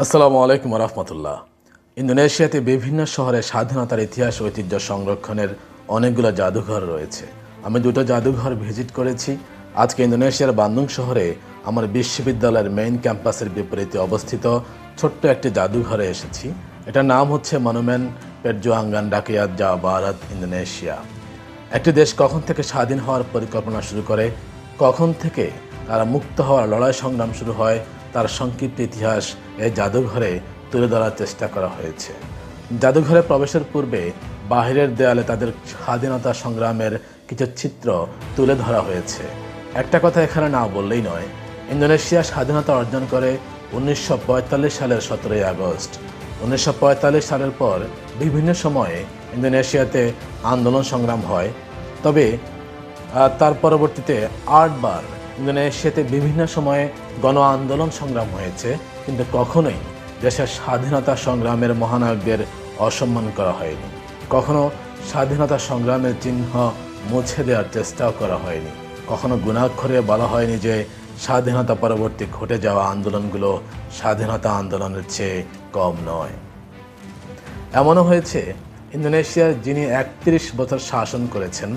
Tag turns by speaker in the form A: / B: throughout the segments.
A: আসসালামু আলাইকুম রহমতুল্লাহ। ইন্দোনেশিয়াতে বিভিন্ন শহরে স্বাধীনতার ইতিহাস ঐতিহ্য সংরক্ষণের অনেকগুলো জাদুঘর রয়েছে। আমি দুটো জাদুঘর ভিজিট করেছি। আজকে ইন্দোনেশিয়ার বান্দুং শহরে আমার বিশ্ববিদ্যালয়ের মেইন ক্যাম্পাসের বিপরীতে অবস্থিত ছোট্ট একটি জাদুঘরে এসেছি। এটার নাম হচ্ছে মনুমেন্ট পেরজুয়াঙ্গান ডাকিয়াত জাওয়া বারাত, ইন্দোনেশিয়া। একটি দেশ কখন থেকে স্বাধীন হওয়ার পরিকল্পনা শুরু করে, কখন থেকে তারা মুক্ত হওয়ার লড়াই সংগ্রাম শুরু হয়, তার সংক্ষিপ্ত ইতিহাস এই জাদুঘরে তুলে ধরার চেষ্টা করা হয়েছে। জাদুঘরে প্রবেশের পূর্বে বাহিরের দেয়ালে তাদের স্বাধীনতা সংগ্রামের কিছু চিত্র তুলে ধরা হয়েছে। একটা কথা এখানে না বললেই নয়, ইন্দোনেশিয়া স্বাধীনতা অর্জন করে 1945 সালের 17ই আগস্ট। 1945 সালের পর বিভিন্ন সময়ে ইন্দোনেশিয়াতে আন্দোলন সংগ্রাম হয়, তবে তার পরবর্তীতে 8 বার ইন্দোনেশিয়াতে বিভিন্ন সময়ে গণ আন্দোলন সংগ্রাম হয়েছে, কিন্তু কখনোই দেশের স্বাধীনতা সংগ্রামের মহানায়কদের অসম্মান করা হয়নি। কখনো স্বাধীনতা সংগ্রামের চিহ্ন মুছে দেওয়ার চেষ্টাও করা হয়নি। কখনো গুণাক্ষরে বলা হয়নি যে স্বাধীনতা পরবর্তী ঘটে যাওয়া আন্দোলনগুলো স্বাধীনতা আন্দোলনের চেয়ে কম নয়। এমনও হয়েছে, ইন্দোনেশিয়ার যিনি 31 বছর শাসন করেছেন,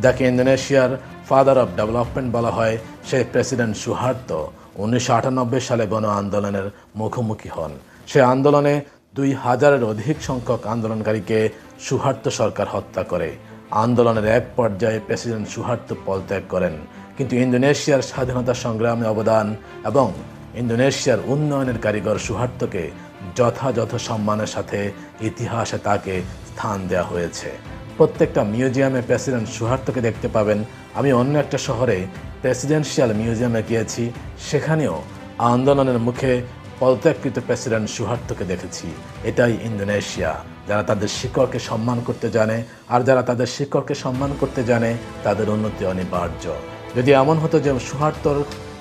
A: যাকে ইন্দোনেশিয়ার ফাদার অফ ডেভেলপমেন্ট বলা হয়, সেই প্রেসিডেন্ট সুহার্তো 1998 সালে গণ আন্দোলনের মুখোমুখি হন। সে আন্দোলনে 2000-এর অধিক সংখ্যক আন্দোলনকারীকে সুহার্তো সরকার হত্যা করে। আন্দোলনের এক পর্যায়ে প্রেসিডেন্ট সুহার্তো পদত্যাগ করেন, কিন্তু ইন্দোনেশিয়ার স্বাধীনতা সংগ্রামে অবদান এবং ইন্দোনেশিয়ার উন্নয়নের কারিগর সুহার্তোকে যথাযথ সম্মানের সাথে ইতিহাসে তাকে স্থান দেওয়া হয়েছে। প্রত্যেকটা মিউজিয়ামে প্রেসিডেন্ট সুহার্তোকে দেখতে পাবেন। আমি অন্য একটা শহরে প্রেসিডেন্সিয়াল মিউজিয়ামে গিয়েছি, সেখানেও আন্দোলনের মুখে পদত্যাগকৃত প্রেসিডেন্ট সুহার্তোকে দেখেছি। এটাই ইন্দোনেশিয়া, যারা তাদের শিকড়কে সম্মান করতে জানে, আর যারা তাদের শিকড়কে সম্মান করতে জানে তাদের উন্নতি অনিবার্য। যদি এমন হতো যে সুহার্তোর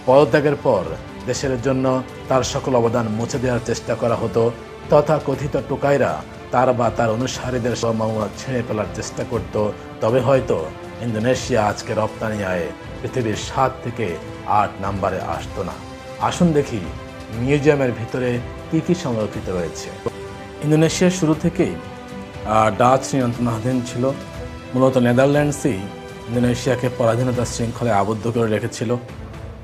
A: পদত্যাগের পর দেশের জন্য তার সকল অবদান মুছে দেওয়ার চেষ্টা করা হতো, তথা কথিত টোকাইরা তার বা তার অনুসারীদের সম্ভাবনা ছেড়ে ফেলার চেষ্টা করত, তবে হয়তো ইন্দোনেশিয়া আজকে রপ্তানি আয়ে পৃথিবীর 7 থেকে 8 নম্বরে আসতো না। আসুন দেখি মিউজিয়ামের ভিতরে কী কী সংরক্ষিত রয়েছে। ইন্দোনেশিয়া শুরু থেকেই ডাচ নিয়ন্ত্রণাধীন ছিল। মূলত নেদারল্যান্ডসই ইন্দোনেশিয়াকে পরাধীনতার শৃঙ্খলায় আবদ্ধ করে রেখেছিল।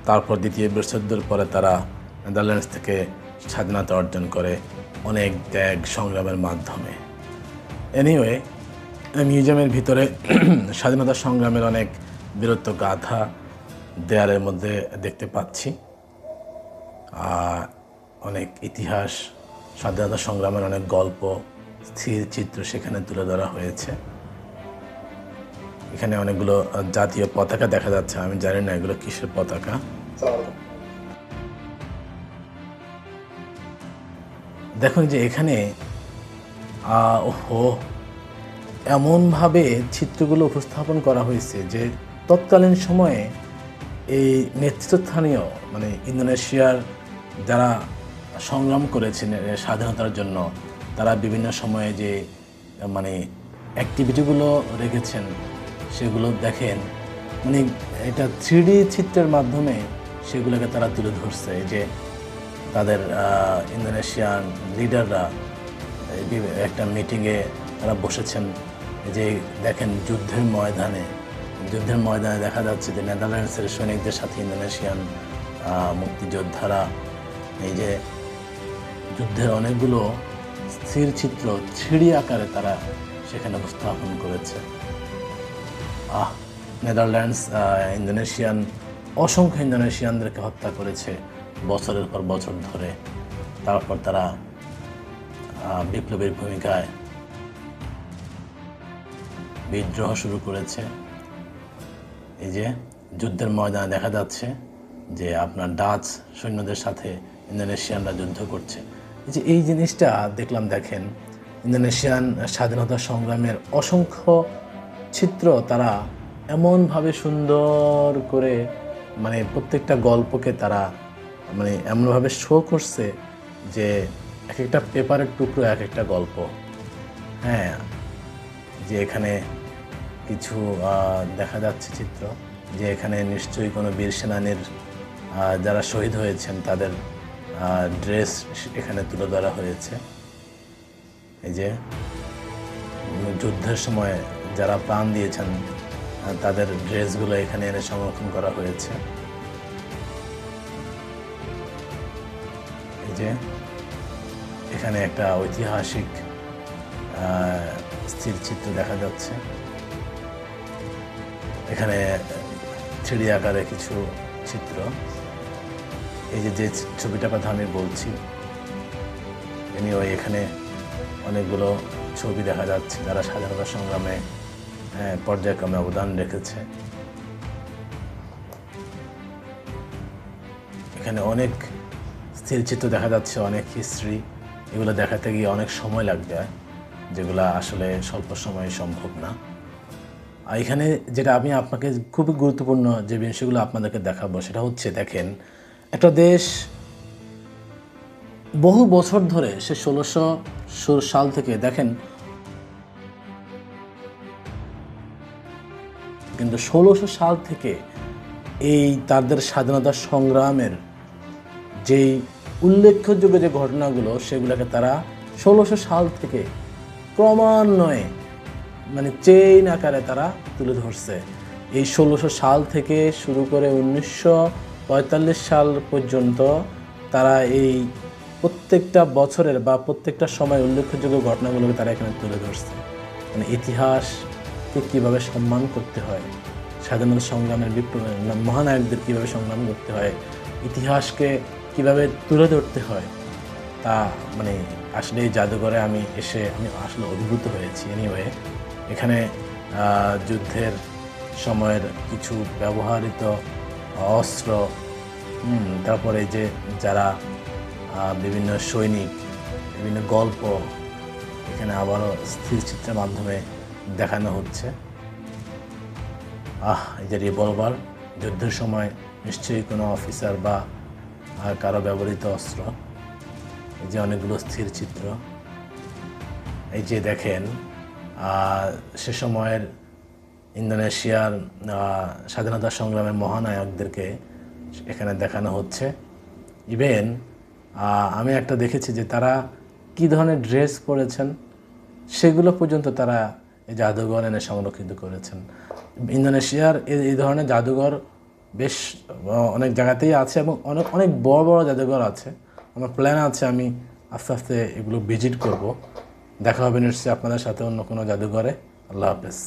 A: তারপর দ্বিতীয় বিশ্বযুদ্ধের পরে তারা নেদারল্যান্ডস থেকে স্বাধীনতা অর্জন করে অনেক ত্যাগ সংগ্রামের মাধ্যমে। এনিওয়ে, মিউজিয়ামের ভিতরে স্বাধীনতা সংগ্রামের অনেক বীরত্ব গাথা দেয়ালের মধ্যে দেখতে পাচ্ছি। অনেক ইতিহাস, স্বাধীনতা সংগ্রামের অনেক গল্প, স্থির চিত্র সেখানে তুলে ধরা হয়েছে। এখানে অনেকগুলো জাতীয় পতাকা দেখা যাচ্ছে। আমি জানি না এগুলো কিসের পতাকা। দেখুন যে এখানে এমনভাবে চিত্রগুলো উপস্থাপন করা হয়েছে যে তৎকালীন সময়ে এই নেতৃত্বস্থানীয় ইন্দোনেশিয়ার যারা সংগ্রাম করেছেন স্বাধীনতার জন্য, তারা বিভিন্ন সময়ে যে অ্যাক্টিভিটিগুলো রেখেছেন সেগুলো দেখেন। এটা 3D চিত্রের মাধ্যমে সেগুলোকে তারা তুলে ধরছে। যে তাদের ইন্দোনেশিয়ান লিডাররা একটা মিটিংয়ে তারা বসেছেন, যে দেখেন যুদ্ধের ময়দানে দেখা যাচ্ছে যে নেদারল্যান্ডসের সৈনিকদের সাথে ইন্দোনেশিয়ান মুক্তিযোদ্ধারা এই যে যুদ্ধের অনেকগুলো স্থির চিত্র 3D আকারে তারা সেখানে উপস্থাপন করেছে। নেদারল্যান্ডস অসংখ্য ইন্দোনেশিয়ানদেরকে হত্যা করেছে বছরের পর বছর ধরে। তারপর তারা বিপ্লবীর ভূমিকায় বিদ্রোহ শুরু করেছে। এই যে যুদ্ধের ময়দানে দেখা যাচ্ছে যে আপনার ডাচ সৈন্যদের সাথে ইন্দোনেশিয়ানরা যুদ্ধ করছে। এই জিনিসটা দেখলাম। দেখেন, ইন্দোনেশিয়ান স্বাধীনতা সংগ্রামের অসংখ্য চিত্র তারা এমনভাবে সুন্দর করে প্রত্যেকটা গল্পকে তারা এমনভাবে শো করছে যে এক একটা পেপারের টুকরো এক একটা গল্প। হ্যাঁ, যে এখানে কিছু দেখা যাচ্ছে চিত্র, যে এখানে নিশ্চয়ই কোনো বীর সেনানীর যারা শহীদ হয়েছেন তাদের ড্রেস এখানে তুলে ধরা হয়েছে। এই যে যুদ্ধের সময় যারা প্রাণ দিয়েছেন তাদের ড্রেসগুলো এখানে এনে সংরক্ষণ করা হয়েছে। এই যে এখানে একটা ঐতিহাসিক স্থিরচিত্র দেখা যাচ্ছে। এখানে 3D আকারে কিছু চিত্র। এই যে ছবিটার কথা আমি বলছি, এখানে অনেকগুলো ছবি দেখা যাচ্ছে যারা স্বাধীনতা সংগ্রামে পর্যায়ক্রমে অবদান রেখেছে। এখানে অনেক স্থিরচিত্র দেখা যাচ্ছে, অনেক হিস্ট্রি। এগুলো দেখাতে গিয়ে অনেক সময় লাগবে, যেগুলো আসলে স্বল্প সময়ে সম্ভব না। আর এখানে যেটা আমি আপনাকে খুবই গুরুত্বপূর্ণ যে বিষয়গুলো আপনাদেরকে দেখাবো সেটা হচ্ছে, দেখেন একটা দেশ বহু বছর ধরে, সে 1600 সাল থেকে দেখেন, কিন্তু 1600 সাল থেকে এই তাদের স্বাধীনতা সংগ্রামের যেই উল্লেখযোগ্য যে ঘটনাগুলো সেগুলোকে তারা 1600 সাল থেকে ক্রমান্বয়ে মানে চেইন আকারে তারা তুলে ধরছে। এই 1600 সাল থেকে শুরু করে 1945 সাল পর্যন্ত তারা এই প্রত্যেকটা বছরের বা প্রত্যেকটা সময় উল্লেখযোগ্য ঘটনাগুলোকে তারা এখানে তুলে ধরছে। মানে ইতিহাসকে কীভাবে সম্মান করতে হয়, স্বাধীনতা সংগ্রামের মহানায়কদের কীভাবে সংগ্রাম করতে হয়, ইতিহাসকে কীভাবে তুলে ধরতে হয়, তা মানে আসলে এই জাদুঘরে আমি আসলে অভিভূত হয়েছি। এনিওয়ে এখানে যুদ্ধের সময়ের কিছু ব্যবহৃত অস্ত্র, তারপরে যে যারা বিভিন্ন সৈনিক, বিভিন্ন গল্প এখানে আবারও স্থিরচিত্রের মাধ্যমে দেখানো হচ্ছে। এই যে রিভলভার, যুদ্ধের সময় নিশ্চয়ই কোনো অফিসার বা কারো ব্যবহৃত অস্ত্র। এই যে অনেকগুলো স্থিরচিত্র। এই যে দেখেন সে সময়ের ইন্দোনেশিয়ার স্বাধীনতা সংগ্রামের মহানায়কদেরকে এখানে দেখানো হচ্ছে। ইভেন আমি একটা দেখেছি যে তারা কী ধরনের ড্রেস পরেছেন সেগুলো পর্যন্ত তারা এই জাদুঘর এনে সংরক্ষিত করেছেন। ইন্দোনেশিয়ার এই ধরনের জাদুঘর বেশ অনেক জায়গাতেই আছে এবং অনেক বড় বড় জাদুঘর আছে। আমার প্ল্যান আছে আমি আস্তে আস্তে এগুলো ভিজিট করব। দেখা হবে নিশ্চয়ই আপনাদের সাথে অন্য কোনো জাদুঘরে। আল্লাহ হাফেজ।